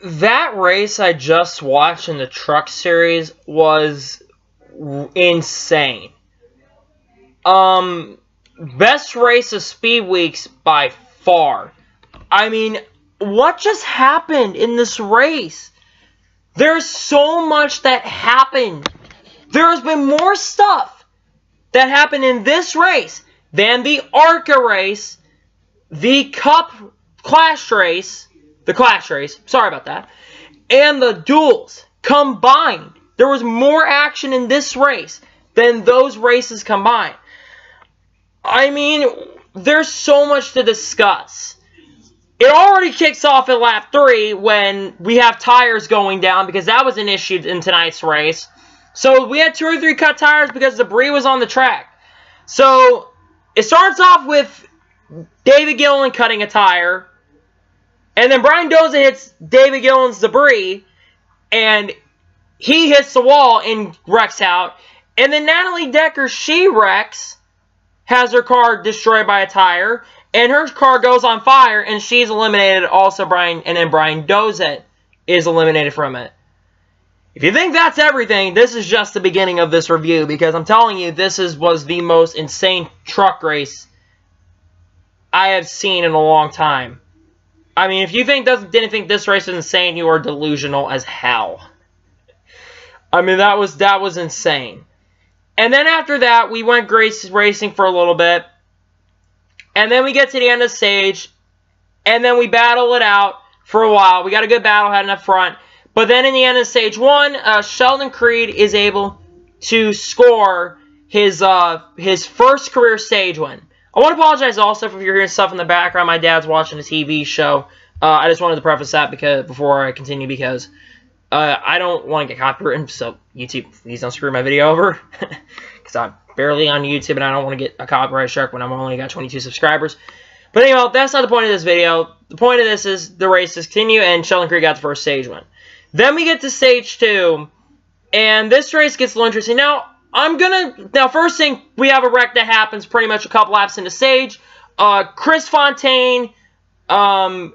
that race I just watched in the Truck Series was insane. Best race of Speed Weeks by far. I mean, what just happened in this race? There's so much that happened. There's been more stuff that happened in this race than the ARCA race, the Cup Clash race, sorry about that, and the duels combined. There was more action in this race than those races combined. I mean, there's so much to discuss. It already kicks off at lap 3 when we have tires going down because that was an issue in tonight's race. So we had 2 or 3 cut tires because debris was on the track. So it starts off with David Gillen cutting a tire. And then Brian Doza hits David Gillen's debris. And he hits the wall and wrecks out. And then Natalie Decker, she wrecks, has her car destroyed by a tire. And her car goes on fire and she's eliminated. Also, Brian Doza is eliminated from it. If you think that's everything, this is just the beginning of this review, because I'm telling you, this was the most insane truck race I have seen in a long time. I mean, if you didn't think this race was insane, you are delusional as hell. I mean, that was insane. And then after that, we went racing for a little bit. And then we get to the end of the stage. And then we battle it out for a while. We got a good battle heading up front. But then in the end of stage 1, Sheldon Creed is able to score his first career stage win. I want to apologize also if you're hearing stuff in the background. My dad's watching a TV show. I just wanted to preface that before I continue, because I don't want to get copyrighted. So YouTube, please don't screw my video over, because I'm barely on YouTube and I don't want to get a copyright strike when I've only got 22 subscribers. But anyway, that's not the point of this video. The point of this is the races continue, and Sheldon Creed got the first stage win. Then we get to stage 2, and this race gets a little interesting. Now, first thing, we have a wreck that happens pretty much a couple laps into stage. Chris Fontaine, Tyler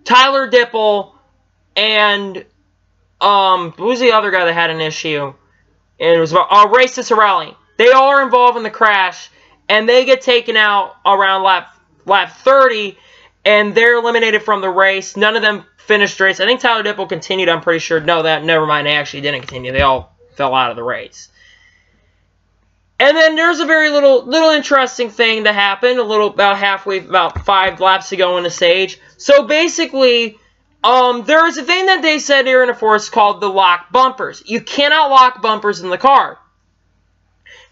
Dipple, and, who was the other guy that had an issue? And it was Ray Cicerelli. They all are involved in the crash, and they get taken out around lap 30, and they're eliminated from the race. None of them finished the race. I think Tyler Dipple continued, I'm pretty sure. No, never mind. They actually didn't continue. They all fell out of the race. And then there's a very little interesting thing that happened about 5 laps to go in the stage. So basically, there's a thing that they said here in the force called the lock bumpers. You cannot lock bumpers in the car.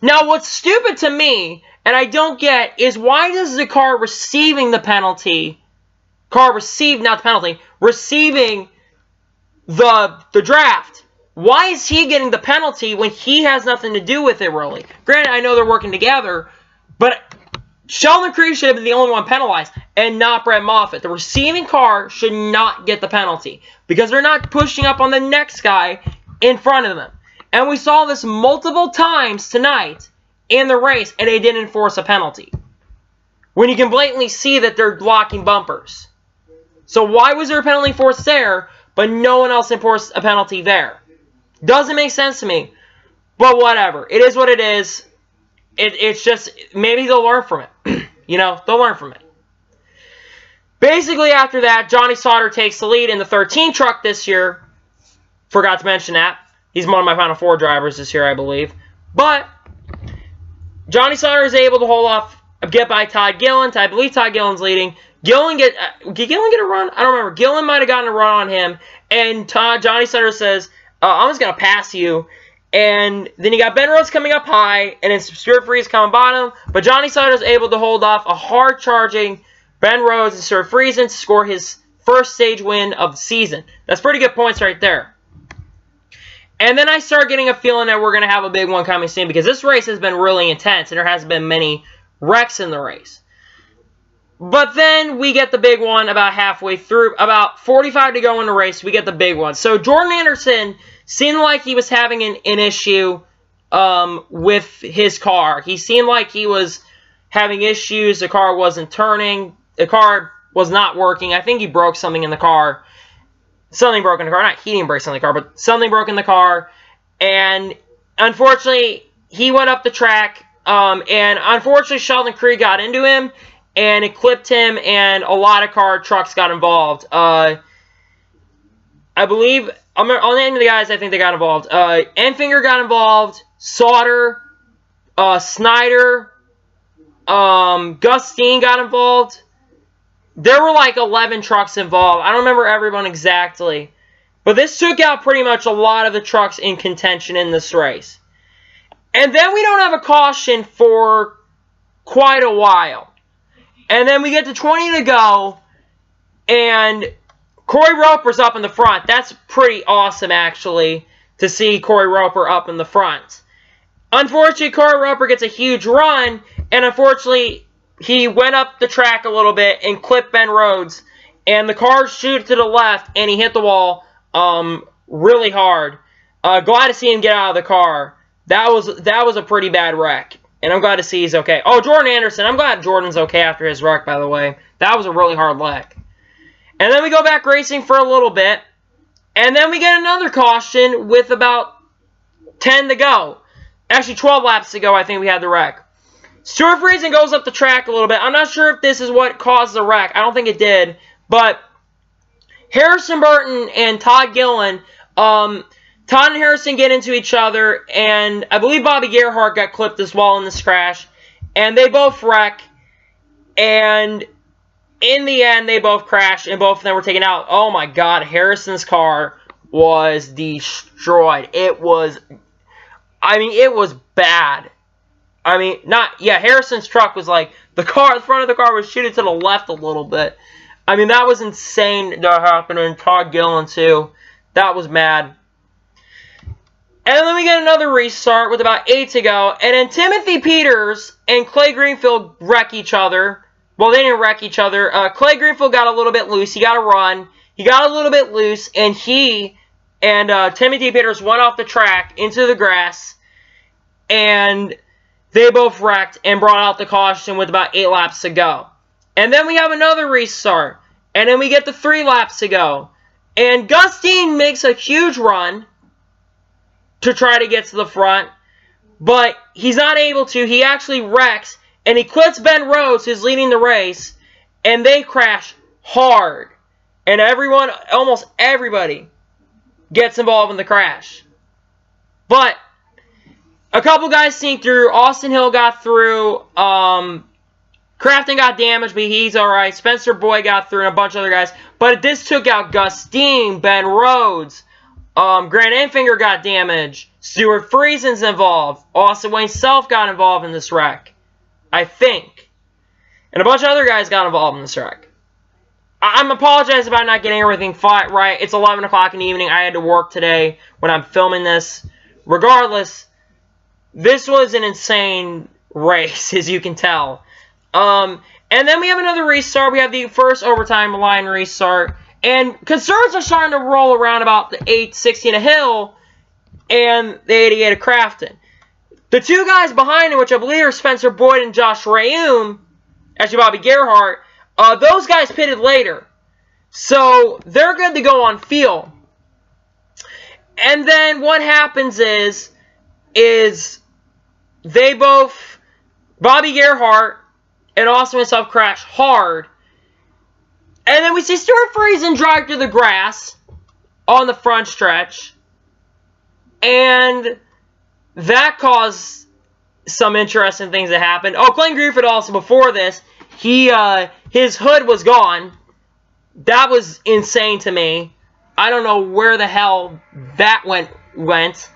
Now, what's stupid to me, and I don't get, is why does the car receiving the penalty, receiving the draft, why is he getting the penalty when he has nothing to do with it, really? Granted, I know they're working together, but Sheldon Creed should have been the only one penalized, and not Brett Moffitt. The receiving car should not get the penalty, because they're not pushing up on the next guy in front of them. And we saw this multiple times tonight in the race, and they didn't enforce a penalty, when you can blatantly see that they're blocking bumpers. So why was there a penalty enforced there, but no one else enforced a penalty there? Doesn't make sense to me. But whatever. It is what it is. It's just, maybe they'll learn from it. They'll learn from it. Basically, after that, Johnny Sauter takes the lead in the 13 truck this year. Forgot to mention that. He's one of my Final Four drivers this year, I believe. But Johnny Sauter is able to get by Todd Gillen. I believe Todd Gillen's leading. Did Gillen get a run? I don't remember. Gillen might have gotten a run on him. And Johnny Sauter says, I'm just going to pass you. And then you got Ben Rhodes coming up high, and then Stuart Freeze coming bottom. But Johnny Sauter is able to hold off a hard-charging Ben Rhodes and Stuart Friesen to score his first stage win of the season. That's pretty good points right there. And then I start getting a feeling that we're going to have a big one coming soon, because this race has been really intense, and there hasn't been many wrecks in the race. But then we get the big one about halfway through. About 45 to go in the race, we get the big one. So Jordan Anderson seemed like he was having an issue with his car. He seemed like he was having issues. The car wasn't turning. The car was not working. I think he broke something in the car. something broke in the car. Not heating brakes on the car, but something broke in the car. And unfortunately, he went up the track. And unfortunately, Sheldon Creed got into him. And it clipped him. And a lot of trucks got involved. I believe, I'll name the guys I think they got involved. Enfinger got involved. Sauter. Snyder. Gus Steen got involved. There were like 11 trucks involved. I don't remember everyone exactly. But this took out pretty much a lot of the trucks in contention in this race. And then we don't have a caution for quite a while. And then we get to 20 to go. And Corey Roper's up in the front. That's pretty awesome, actually, to see Corey Roper up in the front. Unfortunately, Corey Roper gets a huge run. And unfortunately, he went up the track a little bit and clipped Ben Rhodes. And the car shoots to the left, and he hit the wall really hard. Glad to see him get out of the car. That was a pretty bad wreck. And I'm glad to see he's okay. Oh, Jordan Anderson. I'm glad Jordan's okay after his wreck, by the way. That was a really hard wreck. And then we go back racing for a little bit. And then we get another caution with about 10 to go. Actually, 12 laps to go, I think we had the wreck. Stuart Friesen goes up the track a little bit. I'm not sure if this is what caused the wreck. I don't think it did. But Harrison Burton and Todd Gillen, Todd and Harrison get into each other. And I believe Bobby Gerhart got clipped as well in this crash. And they both wreck. And in the end, they both crashed. And both of them were taken out. Oh my God, Harrison's car was destroyed. It was bad. Harrison's truck was like, the front of the car was shooting to the left a little bit. I mean, that was insane to happen. And Todd Gillen, too. That was mad. And then we get another restart with about 8 to go. And then Timothy Peters and Clay Greenfield wreck each other. Well, they didn't wreck each other. Clay Greenfield got a little bit loose. He got a run. He got a little bit loose. And he and Timothy Peters went off the track into the grass. And they both wrecked and brought out the caution with about 8 laps to go. And then we have another restart. And then we get the 3 laps to go. And Gus Dean makes a huge run to try to get to the front. But he's not able to. He actually wrecks. And he clips Ben Rhodes, who's leading the race. And they crash hard. And almost everybody, gets involved in the crash. But a couple guys sneaked through. Austin Hill got through. Crafton got damaged, but he's alright. Spencer Boyd got through and a bunch of other guys. But this took out Gus Dean, Ben Rhodes. Grant Enfinger got damaged. Stuart Friesen's involved. Austin Wayne Self got involved in this wreck. I think. And a bunch of other guys got involved in this wreck. I'm apologizing about not getting everything right. It's 11 o'clock in the evening. I had to work today when I'm filming this. Regardless, this was an insane race, as you can tell. And then we have another restart. We have the first overtime line restart. And concerns are starting to roll around about the 816 a Hill and the 88 of Crafton. The two guys behind him, which I believe are Spencer Boyd and Josh Rayum, actually Bobby Gerhart, those guys pitted later. So they're good to go on field. And then what happens is they both, Bobby Gerhart and Austin himself, crash hard. And then we see Stuart Friesen drive through the grass on the front stretch. And that caused some interesting things to happen. Oh, Clayton Greenfield also, before this, his hood was gone. That was insane to me. I don't know where the hell that went.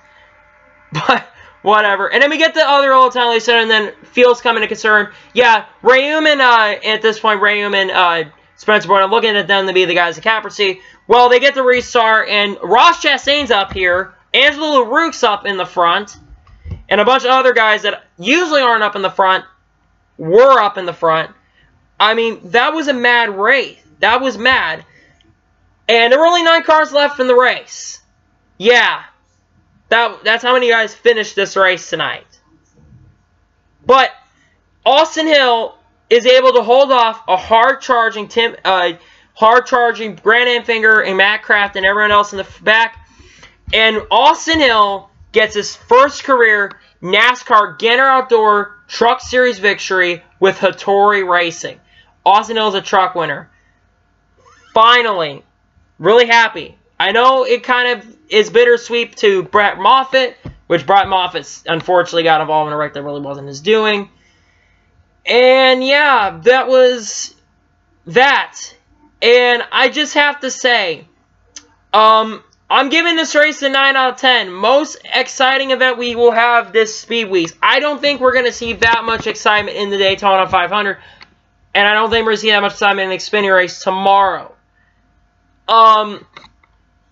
But whatever. And then we get the other old-time lead center, and then Fields come into concern. Yeah, Rayum and, at this point, Rayum and Spencer Boyd, I'm looking at them to be the guys at Capercy. Well, they get the restart, and Ross Chastain's up here. Angelo LaRue's up in the front. And a bunch of other guys that usually aren't up in the front were up in the front. I mean, that was a mad race. That was mad. And there were only 9 cars left in the race. Yeah. That's how many guys finished this race tonight. But Austin Hill is able to hold off a hard-charging hard-charging Grant Enfinger and Matt Kraft and everyone else in the back. And Austin Hill gets his first career NASCAR Gander Outdoor Truck Series victory with Hattori Racing. Austin Hill is a truck winner. Finally. Really happy. I know it kind of is bittersweet to Brett Moffitt, which Brett Moffitt unfortunately got involved in a wreck that really wasn't his doing. And yeah, that was that. And I just have to say, I'm giving this race a 9 out of 10. Most exciting event we will have this Speed Weeks. I don't think we're going to see that much excitement in the Daytona 500. And I don't think we're going to see that much excitement in the Xfinity race tomorrow.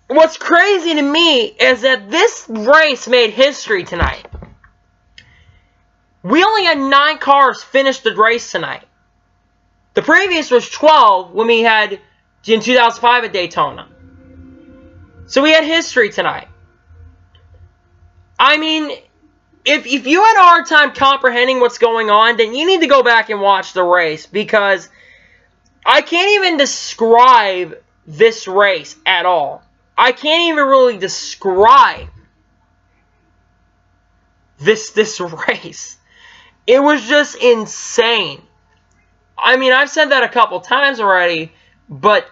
What's crazy to me is that this race made history tonight. We only had 9 cars finish the race tonight. The previous was 12 when we had in 2005 at Daytona. So we had history tonight. I mean, if you had a hard time comprehending what's going on, then you need to go back and watch the race, because I can't even describe this race at all. I can't even really describe this race. It was just insane. I mean, I've said that a couple times already, but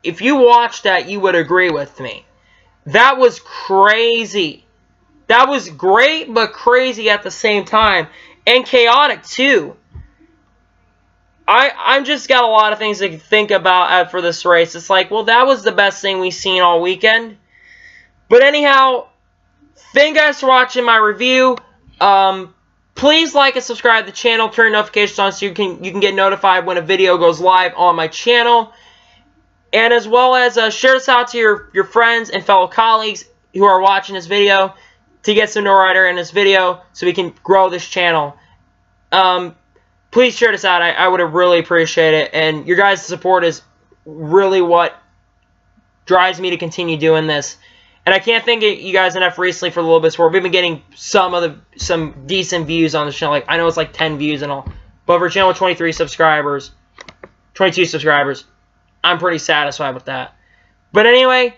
if you watched that, you would agree with me. That was crazy. That was great, but crazy at the same time. And chaotic, too. I'm just got a lot of things to think about for this race. It's like, well, that was the best thing we've seen all weekend. But anyhow, thank you guys for watching my review. Please like and subscribe to the channel. Turn notifications on so you can get notified when a video goes live on my channel. And as well as share this out to your friends and fellow colleagues who are watching this video to get some notoriety in this video so we can grow this channel. Please share this out. I would have really appreciate it. And your guys' support is really what drives me to continue doing this. And I can't thank you guys enough recently for the little bit support. We've been getting some decent views on the channel. Like, I know it's like 10 views and all. But for a channel with 22 subscribers, I'm pretty satisfied with that. But anyway,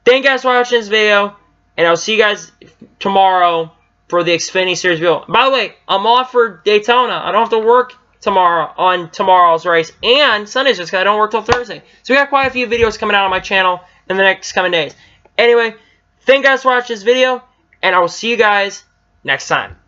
thank you guys for watching this video. And I'll see you guys tomorrow for the Xfinity Series video. By the way, I'm off for Daytona. I don't have to work tomorrow on tomorrow's race. And Sunday's just because I don't work till Thursday. So we got quite a few videos coming out on my channel in the next coming days. Anyway, thank you guys for watching this video. And I will see you guys next time.